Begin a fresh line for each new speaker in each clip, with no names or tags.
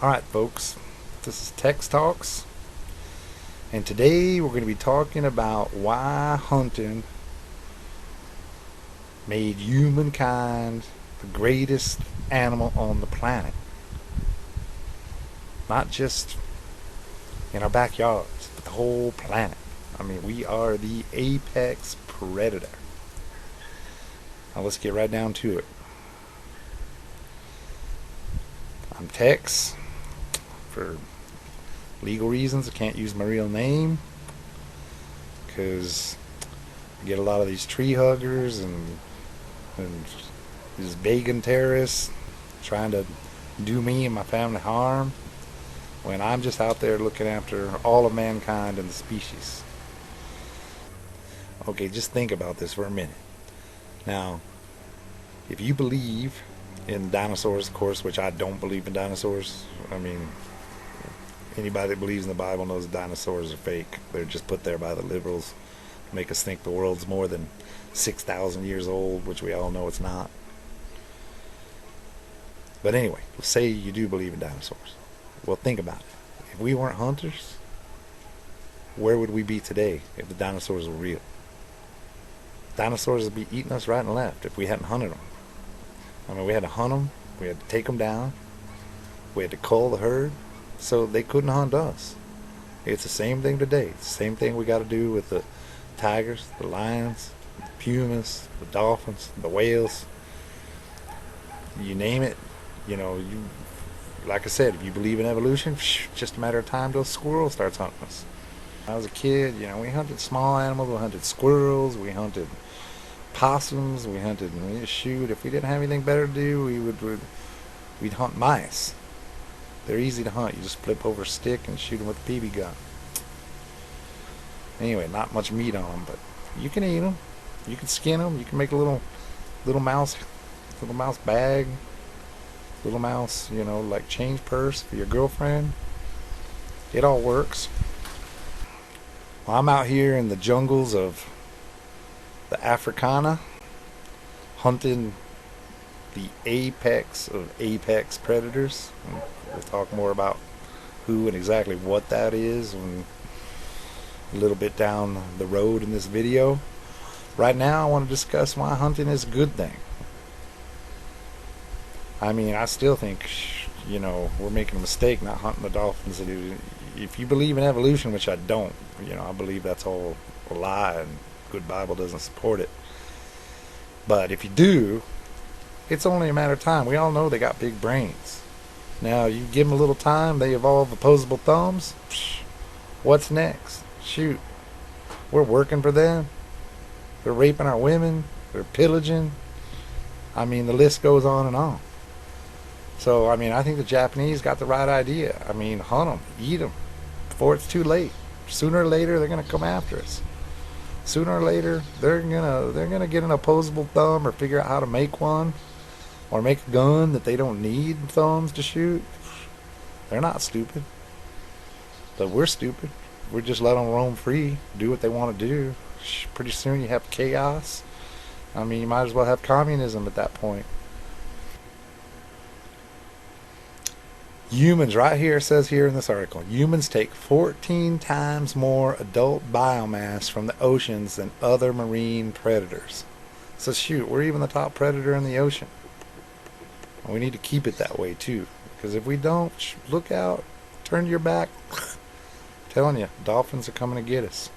Alright folks, this is TEx Talks, and today we're going to be talking about why hunting made humankind the greatest animal on the planet. Not just in our backyards, but the whole planet. I mean, we are the apex predator. Now let's get right down to it. I'm Tex. For legal reasons, I can't use my real name because I get a lot of these tree huggers and these vegan terrorists trying to do me and my family harm when I'm just out there looking after all of mankind and the species. Okay, just think about this for a minute. Now, if you believe in dinosaurs, of course, which I don't believe in dinosaurs. I mean, anybody that believes in the Bible knows dinosaurs are fake. They're just put there by the liberals to make us think the world's more than 6,000 years old, which we all know it's not. But anyway, let's say you do believe in dinosaurs. Well, think about it. If we weren't hunters, where would we be today if the dinosaurs were real? Dinosaurs would be eating us right and left if we hadn't hunted them. I mean, we had to hunt them, we had to take them down, we had to cull the herd, so they couldn't hunt us. It's the same thing today. It's the same thing we got to do with the tigers, the lions, the pumas, the dolphins, the whales. You name it. You know, like I said, if you believe in evolution, just a matter of time till a squirrel starts hunting us. When I was a kid, you know, we hunted small animals. We hunted squirrels. We hunted possums. We hunted. Shoot, if we didn't have anything better to do, we'd hunt mice. They're easy to hunt. You just flip over a stick and shoot them with a BB gun. Anyway, not much meat on them, but you can eat them. You can skin them. You can make a little mouse bag, little mouse, you know, like change purse for your girlfriend. It all works. Well, I'm out here in the jungles of the Africana, hunting the apex of apex predators. We'll talk more about who and exactly what that is a little bit down the road in this video. Right now I want to discuss why hunting is a good thing. I mean, I still think, you know, we're making a mistake not hunting the dolphins. If you believe in evolution, which I don't, you know, I believe that's all a lie and good Bible doesn't support it. But if you do, it's only a matter of time. We all know they got big brains. Now, you give them a little time, they evolve opposable thumbs. What's next? Shoot. We're working for them. They're raping our women. They're pillaging. I mean, the list goes on and on. So, I mean, I think the Japanese got the right idea. I mean, hunt them, eat them, before it's too late. Sooner or later, they're going to come after us. Sooner or later, they're gonna get an opposable thumb or figure out how to make one, or make a gun that they don't need thumbs to shoot. They're not stupid, but we're stupid. We just let them roam free, do what they want to do. Pretty soon you have chaos. I mean, you might as well have communism at that point. Humans, right here, it says here in this article, humans take 14 times more adult biomass from the oceans than other marine predators. So shoot, we're even the top predator in the ocean. And we need to keep it that way too. Because if we don't, look out, turn your back. I'm telling you, dolphins are coming to get us.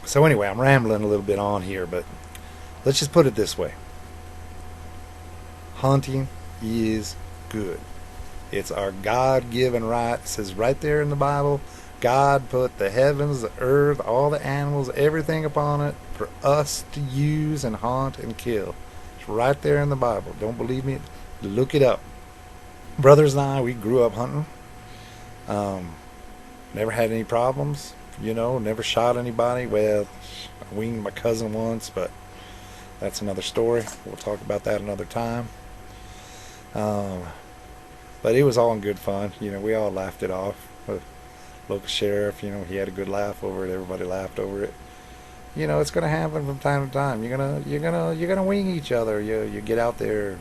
So anyway, I'm rambling a little bit on here, but let's just put it this way. Hunting is good. It's our God-given right. It says right there in the Bible, God put the heavens, the earth, all the animals, everything upon it for us to use and hunt and kill. It's right there in the Bible. Don't believe me? Look it up. Brothers and I, we grew up hunting. Never had any problems, you know, never shot anybody. Well, I winged my cousin once, but that's another story. We'll talk about that another time. But it was all in good fun. You know, we all laughed it off. The local sheriff, you know, he had a good laugh over it. Everybody laughed over it. You know, it's gonna happen from time to time. You're gonna wing each other. You get out there.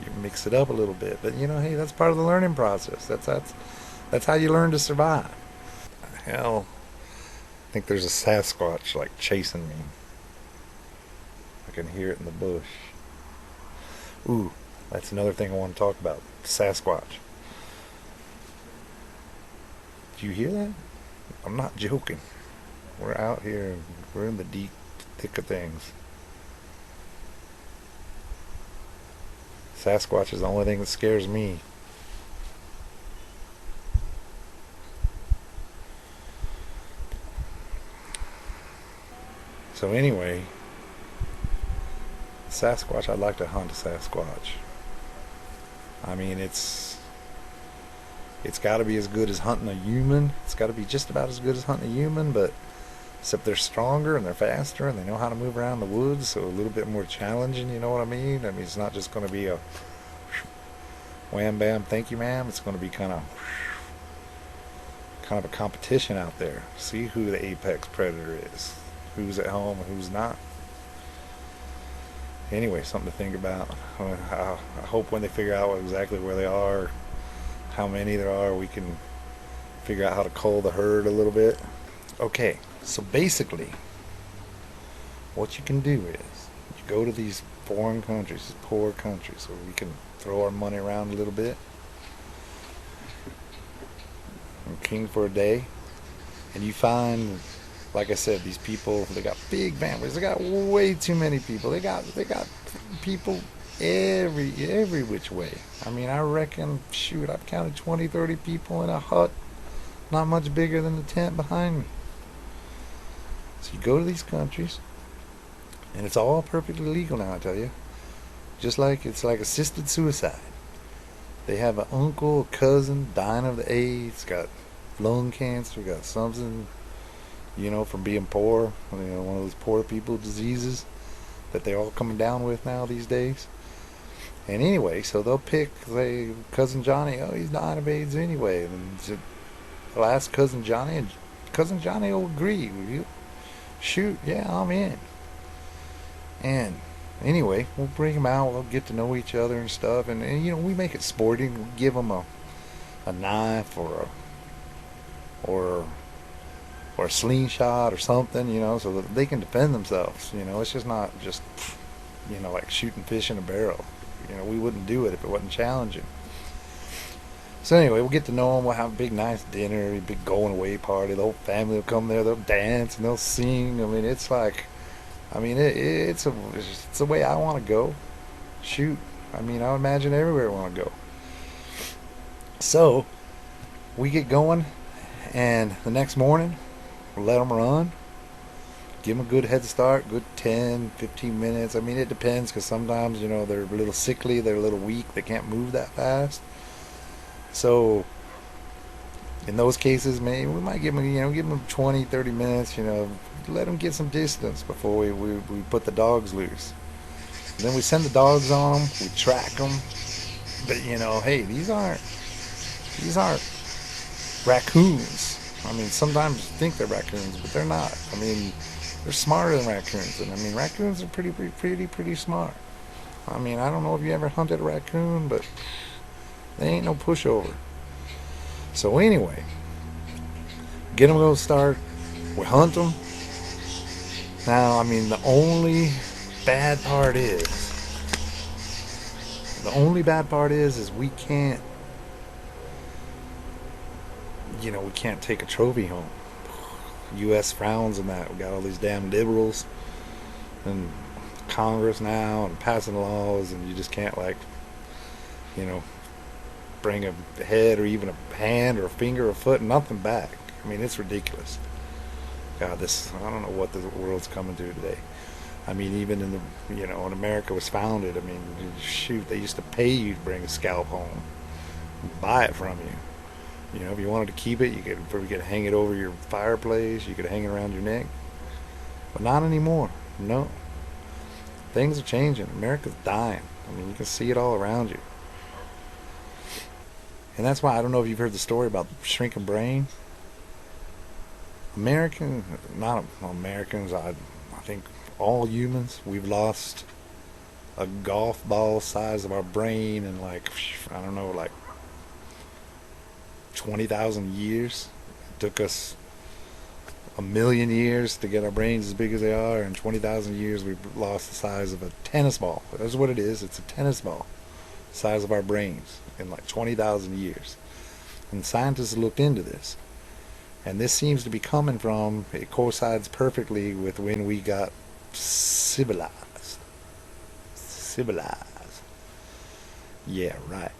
You mix it up a little bit, but hey, that's part of the learning process. That's how you learn to survive. Hell, I think there's a Sasquatch like chasing me. I can hear it in the bush. Ooh, that's another thing I want to talk about. Sasquatch. Do you hear that? I'm not joking. We're out here. We're in the deep thick of things. Sasquatch is the only thing that scares me. So anyway, Sasquatch, I'd like to hunt a Sasquatch. I mean, it's got to be as good as hunting a human. It's got to be just about as good as hunting a human, but except they're stronger and they're faster and they know how to move around the woods, so a little bit more challenging, you know what I mean? I mean, it's not just going to be a wham bam, thank you ma'am. It's going to be kind of a competition out there. See who the apex predator is, who's at home and who's not. Anyway, something to think about. I hope when they figure out exactly where they are, how many there are, we can figure out how to cull the herd a little bit. Okay, so basically what you can do is you go to these foreign countries, these poor countries, where we can throw our money around a little bit. I'm king for a day, and you find, like I said, these people, they got big families, they got way too many people, they got people every which way. I mean, I reckon, shoot, I've counted 20, 30 people in a hut not much bigger than the tent behind me. So you go to these countries, and it's all perfectly legal now, I tell you. Just like it's like assisted suicide. They have an uncle, a cousin dying of the AIDS, got lung cancer, got something, from being poor, one of those poor people diseases that they're all coming down with now these days. And anyway, so they'll pick, say, Cousin Johnny, oh, he's dying of AIDS anyway. And I'll ask Cousin Johnny, and Cousin Johnny will agree. Shoot, yeah, I'm in. And anyway, we'll bring them out, we'll get to know each other and stuff. And we make it sporting. We give them a knife or a slingshot or something, so that they can defend themselves. It's just not just, like shooting fish in a barrel. We wouldn't do it if it wasn't challenging. So anyway, we'll get to know them. We'll have a big, nice dinner, a big going away party. The whole family will come there. They'll dance and they'll sing. I mean, it's like, it's the way I want to go. Shoot, I would imagine everywhere I want to go. So we get going, and the next morning we'll let them run. Give them a good head start, good 10, 15 minutes. It depends, because sometimes, they're a little sickly, they're a little weak, they can't move that fast. So in those cases, maybe we might give them 20, 30 minutes, let them get some distance before we put the dogs loose. And then we send the dogs on them, we track them. But, hey, these aren't raccoons. Sometimes you think they're raccoons, but they're not. They're smarter than raccoons, and raccoons are pretty smart. I don't know if you ever hunted a raccoon, but they ain't no pushover. So anyway, get them to start. We hunt them. Now, the only bad part is we can't, we can't take a trophy home. U.S. frowns on that. We got all these damn liberals and Congress now and passing laws, and you just can't, bring a head or even a hand or a finger or a foot, nothing back. It's ridiculous. God, I don't know what the world's coming to today. Even in when America was founded, shoot, they used to pay you to bring a scalp home, buy it from you. If you wanted to keep it, you could hang it over your fireplace, you could hang it around your neck. But not anymore. No. Things are changing. America's dying. You can see it all around you. And that's why, I don't know if you've heard the story about the shrinking brain. I think all humans, we've lost a golf ball size of our brain in like, I don't know, like 20,000 years. It took us a million years to get our brains as big as they are. In 20,000 years, we've lost the size of a tennis ball. That's what it is. It's a tennis ball, size of our brains in like 20,000 years. And scientists looked into this. And this seems to be coming from, it coincides perfectly with when we got civilized. Civilized. Yeah, right.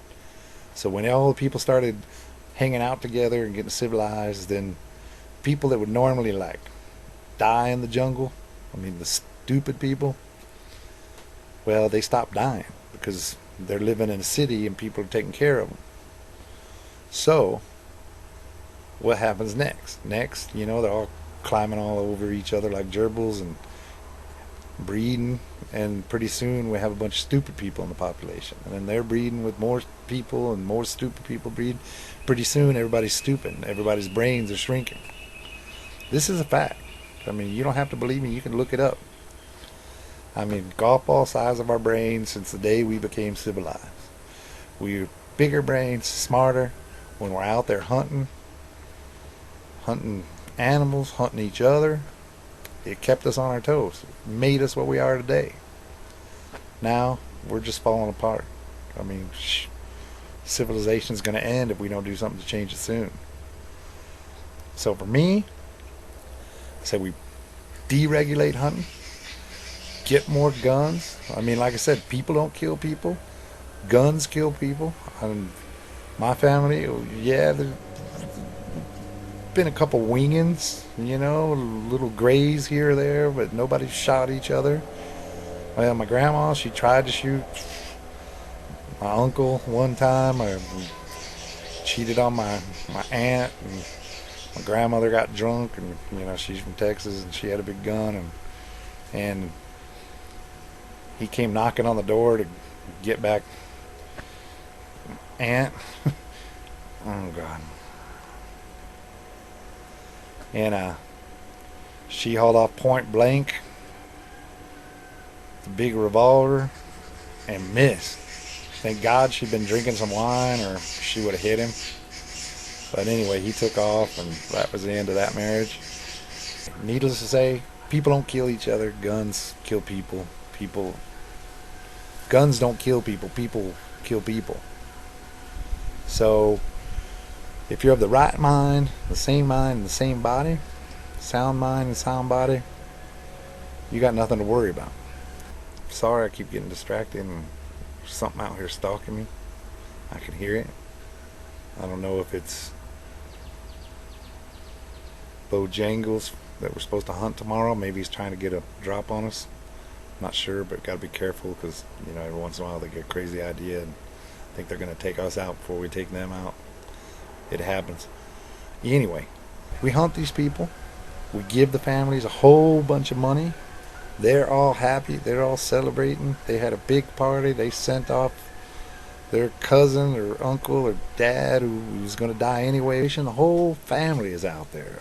So when all the people started hanging out together and getting civilized, then people that would normally like die in the jungle, I mean the stupid people, well, they stopped dying because they're living in a city and people are taking care of them. So what happens next? Next, they're all climbing all over each other like gerbils and breeding, and pretty soon we have a bunch of stupid people in the population, and then they're breeding with more people and more stupid people breed. Pretty soon everybody's stupid and everybody's brains are shrinking. This is a fact. I mean, you don't have to believe me, you can look it up. I mean, golf ball size of our brains since the day we became civilized. We're bigger brains, smarter when we're out there hunting animals, hunting each other. It kept us on our toes. It made us what we are today. Now, we're just falling apart. I mean, civilization's going to end if we don't do something to change it soon. So for me, I say we deregulate hunting, get more guns. I mean, like I said, people don't kill people. Guns kill people. My family, yeah, there's been a couple wingings, little grays here or there, but nobody shot each other. Well, my grandma, she tried to shoot my uncle one time. I cheated on my aunt, and my grandmother got drunk, and she's from Texas and she had a big gun, and he came knocking on the door to get back aunt. Oh God. And she hauled off point blank the big revolver and missed. Thank God she'd been drinking some wine or she would have hit him. But anyway, he took off, and that was the end of that marriage. Needless to say, people don't kill each other. Guns kill people. Guns don't kill people. People kill people. So if you're of the right mind, the same body, sound mind and sound body, you got nothing to worry about. Sorry, I keep getting distracted and there's something out here stalking me. I can hear it. I don't know if it's Bojangles that we're supposed to hunt tomorrow. Maybe he's trying to get a drop on us. Not sure, but got to be careful because, every once in a while they get a crazy idea and think they're going to take us out before we take them out. It happens. Anyway, we hunt these people. We give the families a whole bunch of money. They're all happy. They're all celebrating. They had a big party. They sent off their cousin or uncle or dad who was going to die anyway. The whole family is out there.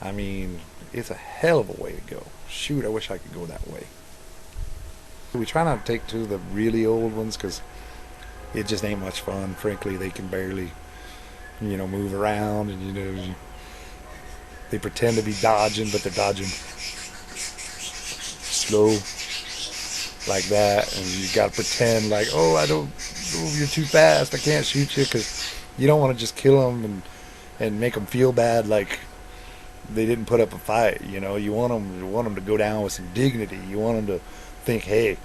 I mean, it's a hell of a way to go. Shoot, I wish I could go that way. We try not to take to the really old ones because it just ain't much fun. Frankly, they can barely move around, and they pretend to be dodging, but they're dodging slow like that, and you got to pretend like, you're too fast, I can't shoot you, because you don't want to just kill them and make them feel bad like they didn't put up a fight. You want them to go down with some dignity. You want them to think, hey,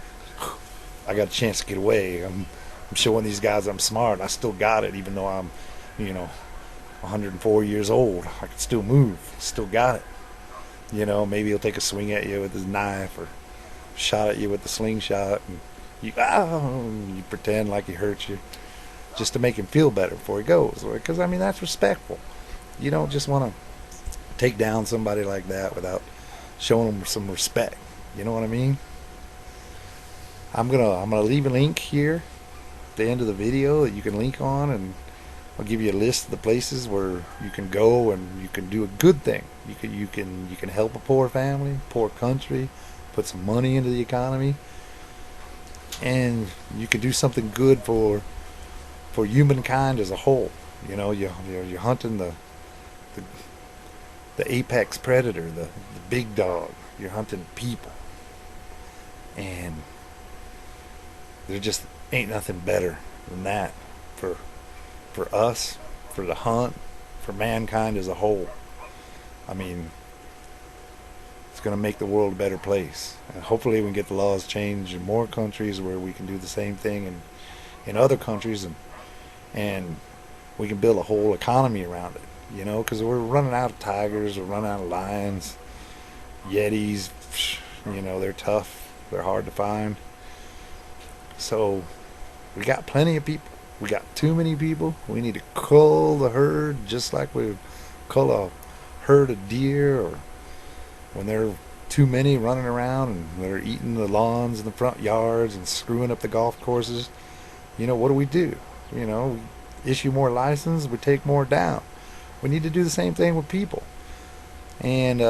I got a chance to get away. I'm showing these guys I'm smart. I still got it, even though I'm 104 years old. I can still move. Still got it. Maybe he'll take a swing at you with his knife or shot at you with the slingshot, and you pretend like he hurt you just to make him feel better before he goes. Because, that's respectful. You don't just want to take down somebody like that without showing them some respect. You know what I mean? I'm gonna leave a link here at the end of the video that you can link on, and I'll give you a list of the places where you can go and you can do a good thing. You can help a poor family, poor country, put some money into the economy. and you can do something good for humankind as a whole. You know, you're hunting the the apex predator, the big dog. You're hunting people, and there just ain't nothing better than that for us, for the hunt, for mankind as a whole. I mean, it's going to make the world a better place, and hopefully we can get the laws changed in more countries where we can do the same thing in other countries, and we can build a whole economy around it. You know, because we're running out of tigers, we're running out of lions, yetis. You know, they're tough, they're hard to find. So we got plenty of people. We got too many people. We need to cull the herd just like we cull a herd of deer, or when there are too many running around and they're eating the lawns in the front yards and screwing up the golf courses. You know, what do? You know, we issue more licenses, we take more down. We need to do the same thing with people. And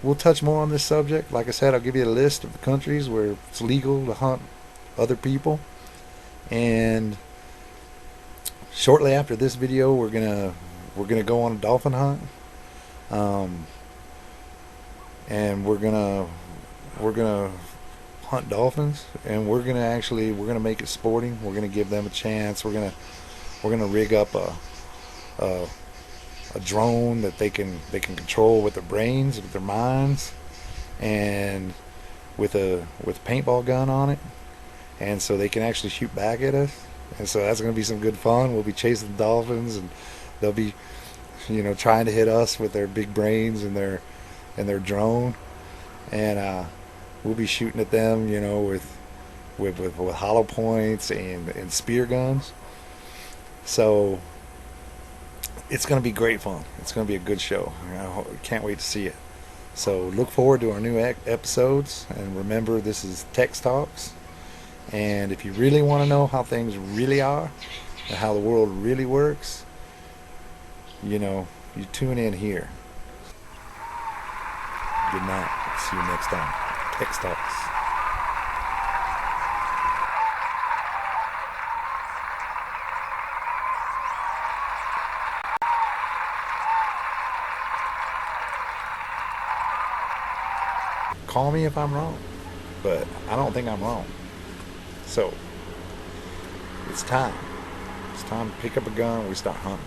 we'll touch more on this subject. Like I said, I'll give you a list of the countries where it's legal to hunt other people. And shortly after this video, we're gonna go on a dolphin hunt. And we're gonna hunt dolphins, and we're gonna make it sporting. We're gonna give them a chance. We're gonna rig up a drone that they can control with their brains, with their minds, and with a paintball gun on it, and so they can actually shoot back at us. And so that's going to be some good fun. We'll be chasing the dolphins, and they'll be, you know, trying to hit us with their big brains and their drone, and we'll be shooting at them, you know, with hollow points and spear guns. So it's going to be great fun. It's going to be a good show. I can't wait to see it. So look forward to our new episodes. And remember, this is TEx Talks. And if you really want to know how things really are and how the world really works, you know, you tune in here. Good night. See you next time. TEx Talks. Call me if I'm wrong, but I don't think I'm wrong. So it's time. It's time to pick up a gun and we start hunting.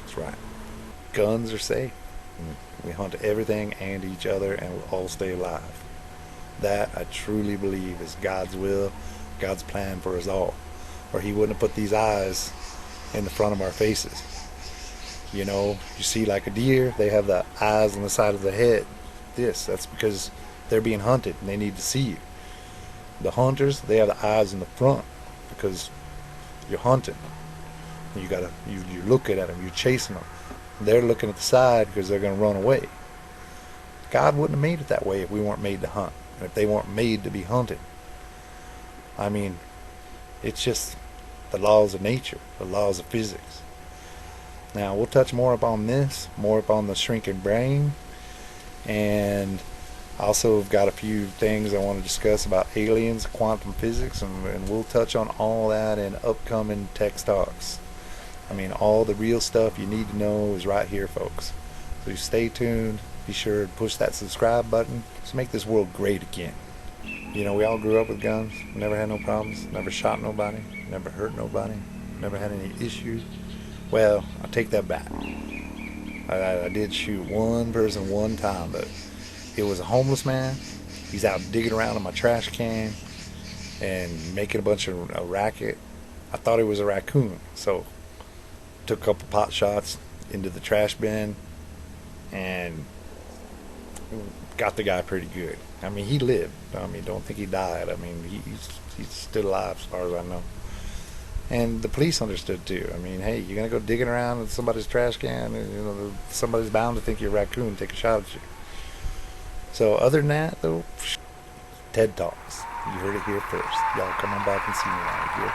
That's right. Guns are safe. We hunt everything and each other, and we'll all stay alive. That, I truly believe, is God's will, God's plan for us all. Or He wouldn't have put these eyes in the front of our faces. You know, you see like a deer, they have the eyes on the side of the head. That's because they're being hunted and they need to see you. The hunters, they have the eyes in the front because you're hunting. You're looking at them, you're chasing them. They're looking at the side because they're going to run away. God wouldn't have made it that way if we weren't made to hunt, and if they weren't made to be hunted. I mean, it's just the laws of nature, the laws of physics. Now, we'll touch more upon this, more upon the shrinking brain, and also have got a few things I want to discuss about aliens, quantum physics, and we'll touch on all that in upcoming TEx Talks. I mean, all the real stuff you need to know is right here, folks. So stay tuned. Be sure to push that subscribe button. Let's make this world great again. You know, we all grew up with guns. Never had no problems. Never shot nobody. Never hurt nobody. Never had any issues. Well, I take that back. I did shoot one person one time, but it was a homeless man. He's out digging around in my trash can and making a bunch of a racket. I thought it was a raccoon, so took a couple pot shots into the trash bin and got the guy pretty good. I mean, he lived. I mean, don't think he died. I mean, he's still alive as far as I know. And the police understood too. I mean, hey, you're gonna go digging around in somebody's trash can, and, you know, somebody's bound to think you're a raccoon, take a shot at you. So other than that, though, TED Talks. You heard it here first. Y'all come on back and see me right here.